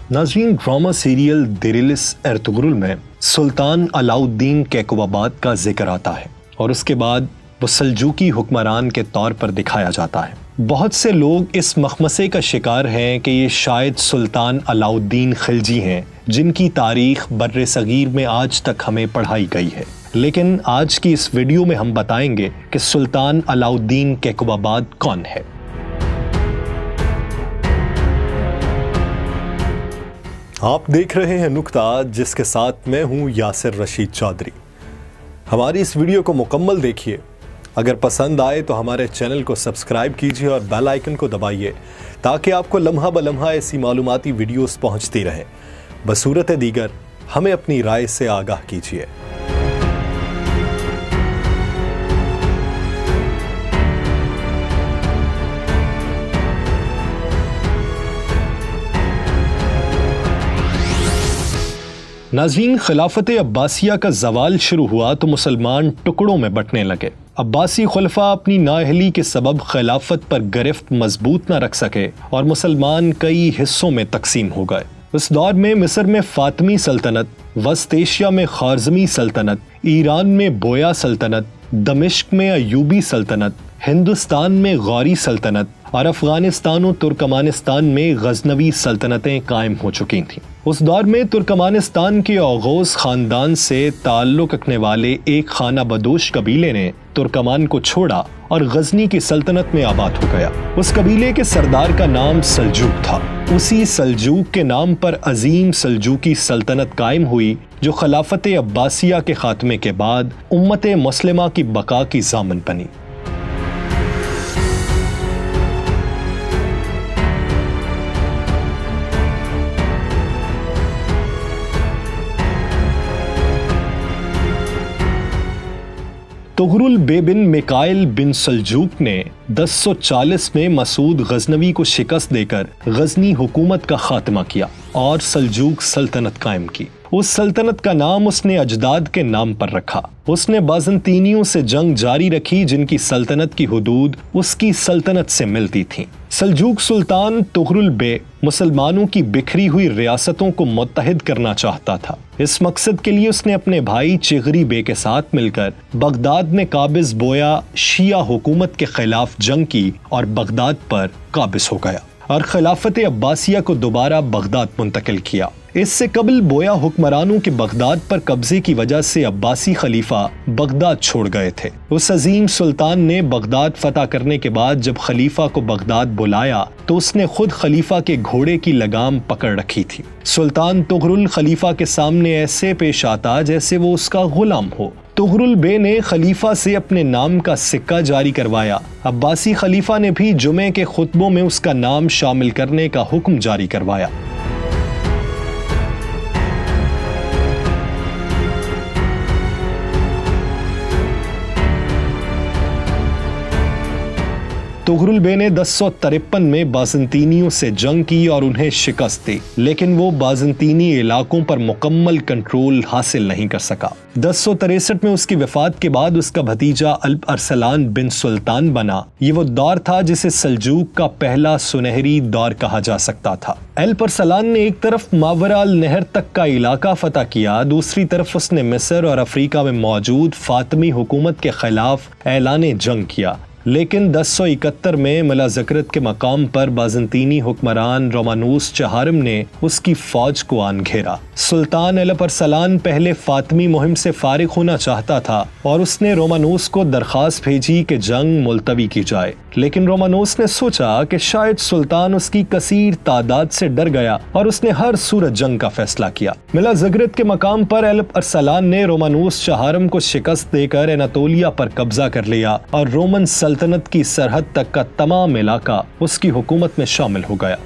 नाज़रीन, drama serial दिरिलिस Ertugrul में सुल्तान अलाउद्दीन कैकुबाबाद का जिक्र आता है और उसके बाद वो सल्जूकी हुक्मरान के तौर पर दिखाया जाता है। बहुत से लोग इस मखमसे का शिकार हैं कि ये शायद सुल्तान अलाउद्दीन खिलजी हैं, जिनकी तारीख बर्रे सगीर में आज तक हमें पढ़ाई गई है। लेकिन आज की इस वीडियो में हम बताएंगे कि सुल्तान अलाउद्दीन कैकुबाबाद कौन है। आप देख रहे हैं नुक्ता, जिसके साथ मैं हूं यासिर रशीद चौधरी। हमारी इस वीडियो को मुकम्मल देखिए। अगर पसंद आए तो हमारे चैनल को सब्सक्राइब कीजिए और बेल आइकन को दबाइए ताकि आपको लम्हा ब लम्हा ऐसी मालूमाती वीडियोस पहुंचती रहें। बसूरत दीगर हमें अपनी राय से आगाह कीजिए। नाज़रीन, खिलाफत अब्बासिया का जवाल शुरू हुआ तो मुसलमान टुकड़ों में बंटने लगे। अब्बासी खुलफा अपनी नाअहली के सबब खिलाफत पर गिरफ्त मजबूत न रख सके और मुसलमान कई हिस्सों में तकसीम हो गए। उस दौर में मिस्र में फातमी सल्तनत, वस्त एशिया में खारज़मी सल्तनत, ईरान में बोया सल्तनत, दमिश्क में अयूबी सल्तनत, हिंदुस्तान में गौरी सल्तनत और अफगानिस्तान और तुर्कमानिस्तान में गजनवी सल्तनतें कायम हो चुकी थीं। उस दौर में तुर्कमानिस्तान के औगोस खानदान से ताल्लुक़ रखने वाले एक खाना बदोश कबीले ने तुर्कमान को छोड़ा और गजनी की सल्तनत में आबाद हो गया। उस कबीले के सरदार का नाम सल्जूक था। उसी सल्जूक के नाम पर अजीम सल्जूकी सल्तनत कायम हुई, जो खिलाफत अब्बासिया के खात्मे के बाद उम्मत मुस्लिमा की बका की ज़ामन बनी। तुगरुल बे बिन मिकाइल बिन सल्जूक ने 1040 में मसूद गजनवी को शिकस्त देकर गजनी हुकूमत का खात्मा किया और सल्जूक सल्तनत कायम की। उस सल्तनत का नाम उसने अजदाद के नाम पर रखा। उसने बाज़ंतीनियों से जंग जारी रखी, जिनकी सल्तनत की हुदूद उसकी सल्तनत से मिलती थीं। सल्जूक सुल्तान तुगरुल बे मुसलमानों की बिखरी हुई रियासतों को मुत्तहिद करना चाहता था। इस मकसद के लिए उसने अपने भाई चिगरी बे के साथ मिलकर बगदाद में काबिज बोया शिया हुकूमत के खिलाफ जंग की और बगदाद पर काबिज हो गया और खिलाफत अब्बासिया को दोबारा बगदाद मुंतकिल किया। इससे कबल बोया हुक्मरानों के बगदाद पर कब्जे की वजह से अब्बासी खलीफा बगदाद छोड़ गए थे। उस अजीम सुल्तान ने बगदाद फतह करने के बाद जब खलीफा को बगदाद बुलाया तो उसने खुद खलीफा के घोड़े की लगाम पकड़ रखी थी। सुल्तान तुगरुल खलीफा के सामने ऐसे पेश आता जैसे वो उसका गुलाम हो। तुगरुल बे ने खलीफा से अपने नाम का सिक्का जारी करवाया। अब्बासी खलीफा ने भी जुमे के खुतबों में उसका नाम शामिल करने का हुक्म जारी करवाया। तुगरुल बे ने 1053 में बाज़ंतीनियों से जंग की और उन्हें शिकस्त दी, लेकिन वो बाज़ंतीनी इलाकों पर मुकम्मल कंट्रोल हासिल नहीं कर सका। 1063 में उसकी वफात के बाद उसका भतीजा अल्प अरसलान बिन सुल्तान बना। ये वो दौर था जिसे सल्जूक का पहला सुनहरी दौर कहा जा सकता था। अल्प अरसलान ने एक तरफ मावराल नहर तक का इलाका फतह किया, दूसरी तरफ उसने मिस्र और अफ्रीका में मौजूद फातमी हुकूमत के खिलाफ ऐलान जंग किया। लेकिन 1071 में मलाज़करत के मकाम पर बाज़ंतीनी हुक्मरान रोमानूस चहारम ने उसकी फौज को आन घेरा। सुल्तान अल्प अरसलान पहले फातमी मुहिम से फारिग होना चाहता था और उसने रोमानूस को दरख्वास्त भेजी कि जंग मुलतवी की जाए, लेकिन रोमानूस ने सोचा कि शायद सुल्तान उसकी कसीर तादाद से डर गया और उसने हर सूरत जंग का फैसला किया। मलाज़करत के मकाम पर अल्प अरसलान ने रोमानूस चहारम को शिकस्त देकर एनातोलिया पर कब्जा कर लिया और रोमन सल्तनत की सरहद तक का तमाम इलाका उसकी हुकूमत में शामिल हो गया।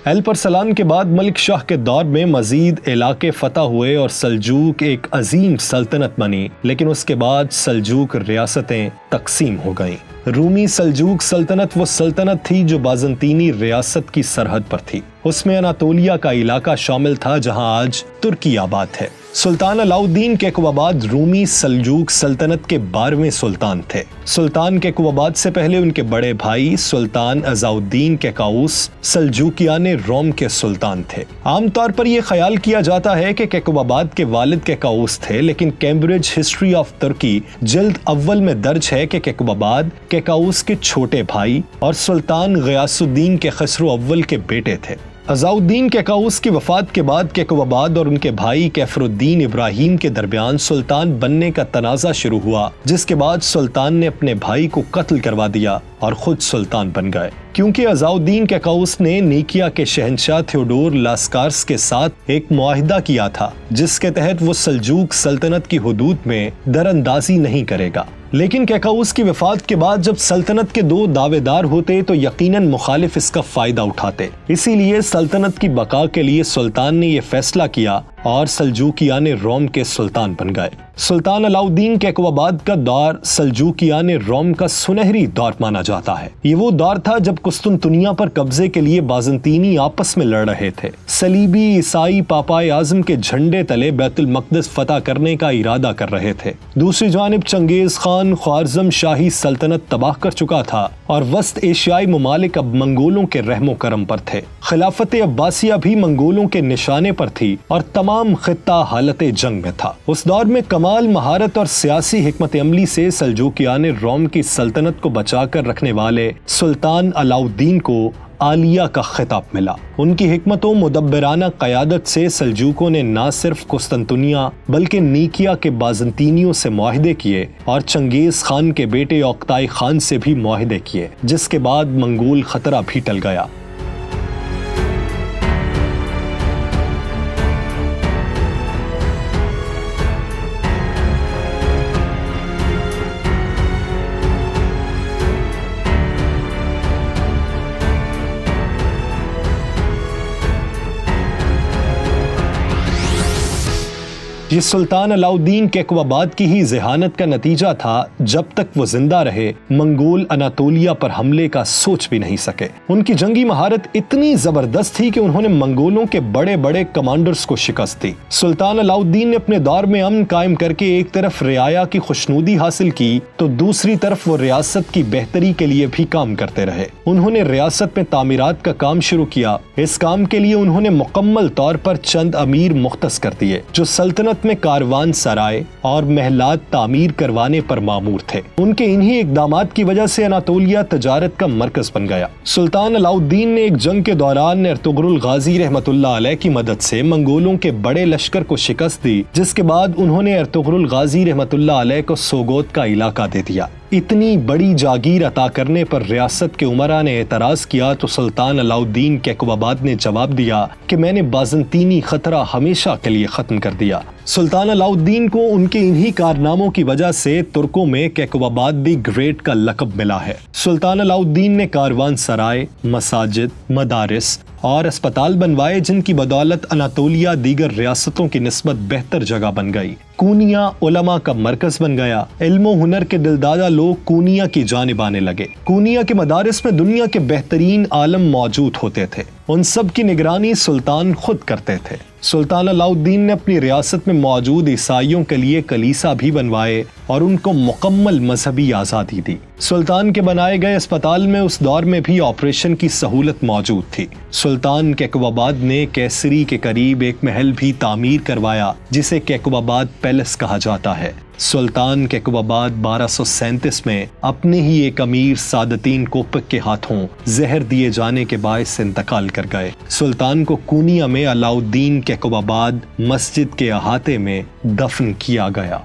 अल्प अरसलान के बाद मलिक शाह के दौर में मजीद इलाके फतह हुए और सल्जूक एक अजीम सल्तनत बनी, लेकिन उसके बाद सल्जूक रियासतें तकसीम हो गईं। रूमी सल्जूक सल्तनत वो सल्तनत थी जो बाज़ंतीनी रियासत की सरहद पर थी। उसमें अनातोलिया का इलाका शामिल था जहां आज तुर्की आबाद है। सुल्तान अलाउद्दीन कैकुबाबाद रूमी सल्जूक सल्तनत के 12वें सुल्तान थे। सुल्तान कैकुबाबाद से पहले उनके बड़े भाई सुल्तान अज़ाउद्दीन कैकाउस सल्जूकियान रोम के सुल्तान थे। आमतौर पर यह ख्याल किया जाता है कि कैकुबाबाद के वालिद कैकाउस थे, लेकिन कैम्ब्रिज हिस्ट्री ऑफ तुर्की जिल्द अव्वल में दर्ज है कि कैकुबाबाद कैकाउस के छोटे भाई और सुल्तान गयासुद्दीन के खसरो अव्वल के बेटे थे। अज़ाउद्दीन कैकाउस की वफात के बाद कैकुबाबाद और उनके भाई कैफरुद्दीन इब्राहिम के दरमियान सुल्तान बनने का तनाज़ा शुरू हुआ, जिसके बाद सुल्तान ने अपने भाई को कत्ल करवा दिया और खुद सुल्तान बन गए। क्योंकि अज़ाउद्दीन कैकाउस ने निकिया के शहंशाह थियोडोर लास्कार्स के साथ एक मुआहिदा किया था, जिसके तहत वो सल्जूक सल्तनत की हुदूद में दरअंदाजी नहीं करेगा। लेकिन कैकाउस की वफात के बाद जब सल्तनत के 2 दावेदार होते तो यकीनन मुखालिफ इसका फायदा उठाते। इसीलिए सल्तनत की बका के लिए सुल्तान ने यह फैसला किया और सल्जूकियान रोम के सुल्तान बन गए। सुल्तान अलाउद्दीन कैकुबाबाद का दौर सल्जूकियान रोम का सुनहरी दौर माना जाता है। ये वो दौर था जब कुस्तुनतुनिया पर कब्जे के लिए बाज़ंतीनी आपस में लड़ रहे थे। सलीबी ईसाई पापाए आज़म के झंडे तले बैतुल मक़दिस फतह करने का इरादा कर रहे थे। दूसरी जानिब चंगेज खान ख्वारिज़म शाही सल्तनत तबाह कर चुका था और वस्त एशियाई ममालिक अब मंगोलों के रहमो करम पर थे। खिलाफत अब्बासिया भी मंगोलों के निशाने पर थी और तमाम खित्ता हालत जंग में था। उस दौर में कमाल महारत और सियासी हिकमत अमली से सल्जूकियान रोम की सल्तनत को बचाकर रखने वाले सुल्तान अलाउद्दीन को आलिया का खिताब मिला। उनकी हिकमतों मुदब्बिराना क़यादत से सल्जूकों ने न सिर्फ कुस्तुनतुनिया बल्कि निकिया के बाज़ंतीनियों से मुआहिदे किए और चंगेज खान के बेटे ओक्ताई खान से भी मुआहिदे किए, जिसके बाद मंगोल खतरा भी टल गया। ये सुल्तान अलाउद्दीन कैकुबाबाद की ही ज़हानत का नतीजा था। जब तक वो जिंदा रहे मंगोल अनातोलिया पर हमले का सोच भी नहीं सके। उनकी जंगी महारत इतनी जबरदस्त थी कि उन्होंने मंगोलों के बड़े बड़े कमांडर्स को शिकस्त दी। सुल्तान अलाउद्दीन ने अपने दौर में अमन कायम करके एक तरफ रियाया की खुशनुदी हासिल की तो दूसरी तरफ वो रियासत की बेहतरी के लिए भी काम करते रहे। उन्होंने रियासत में तामीरात का काम शुरू किया। इस काम के लिए उन्होंने मुकम्मल तौर पर चंद अमीर मुख्तस कर दिए जो सल्तनत में कारवान सराय और महलात तामीर करवाने पर मामूर थे। उनके इन्हीं इकदामात की वजह से अनातोलिया तजारत का मरकज बन गया। सुल्तान अलाउद्दीन ने एक जंग के दौरान अर्तुगरुल गाजी रहमतुल्लाह अलैह की मदद से मंगोलों के बड़े लश्कर को शिकस्त दी, जिसके बाद उन्होंने अर्तुगरुल गाजी रहमतुल्लाह अलैह को सोगोत का इलाका दे दिया। इतनी बड़ी जागीर अता करने पर रियासत के उमरा ने एतराज किया तो सुल्तान अलाउद्दीन कैकुबाबाद ने जवाब दिया कि मैंने बाज़ंतीनी खतरा हमेशा के लिए खत्म कर दिया। सुल्तान अलाउद्दीन को उनके इन्हीं कारनामों की वजह से तुर्कों में कैकुबाबाद दी ग्रेट का लक़ब मिला है। सुल्तान अलाउद्दीन ने कारवान सराय, मसाजिद, मदारिस और अस्पताल बनवाए, जिनकी बदौलत अनातोलिया दीगर रियासतों की निस्बत बेहतर जगह बन गई। कूनिया उलमा का मरकज बन गया। इल्म हुनर के दिलदादा लोग कूनिया की जानिब आने लगे। कूनिया के मदारिस में दुनिया के बेहतरीन आलम मौजूद होते थे। उन सब की निगरानी सुल्तान खुद करते थे। सुल्तान अलाउद्दीन ने अपनी रियासत में मौजूद ईसाइयों के लिए कलीसा भी बनवाए और उनको मुकम्मल मजहबी आज़ादी दी। सुल्तान के बनाए गए अस्पताल में उस दौर में भी ऑपरेशन की सहूलत मौजूद थी। सुल्तान कैकुबाबाद ने कैसरी के करीब एक महल भी तामीर करवाया जिसे कैकुबाबाद पैलेस कहा जाता है। सुल्तान कैकुबाबाद 1237 में अपने ही एक अमीर सादतीन कोपक के हाथों जहर दिए जाने के बायस इंतकाल कर गए। सुल्तान को कूनिया में अलाउद्दीन कैकुबाबाद मस्जिद के अहाते में दफन किया गया।